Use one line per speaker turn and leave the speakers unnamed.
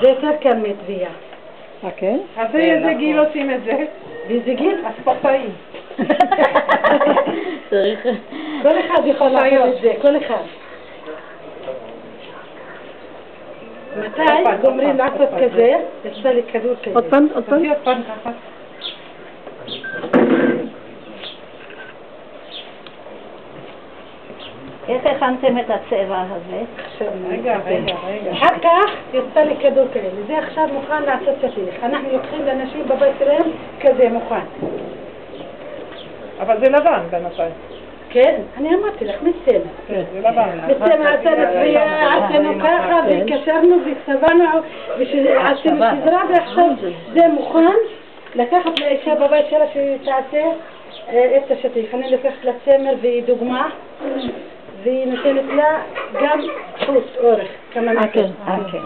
זה יותר קל מטביעה.
כן?
אז איזה גיל עושים את זה?
באיזה גיל?
הספורטאים.
צריך...
כל אחד יכול לעשות את זה, כל אחד. מתי גומרים לעשות כזה? יצא לי כדור כזה.
עוד פעם, עוד פעם.
תביא עוד פעם ככה.
איך הכנתם את הצבע הזה?
רגע.
אחר כך יצא לי כדור כאלה. זה עכשיו מוכן לעשות שטיח. אנחנו לוקחים לאנשים בבית שלהם כזה מוכן.
אבל זה לבן בינתיים.
כן, אני אמרתי לך, מצלם.
כן, זה לבן.
מצלם עשינו צביעה, עשינו ככה, והתקשרנו והצטבענו, עשינו סדרה, ועכשיו זה מוכן לקחת לאישה בבית שלה שתעשה את השטיח. אני לוקחת לה צמר והיא דוגמה, והיא נותנת לה גם חוט אורך, כמה נקד.
כן.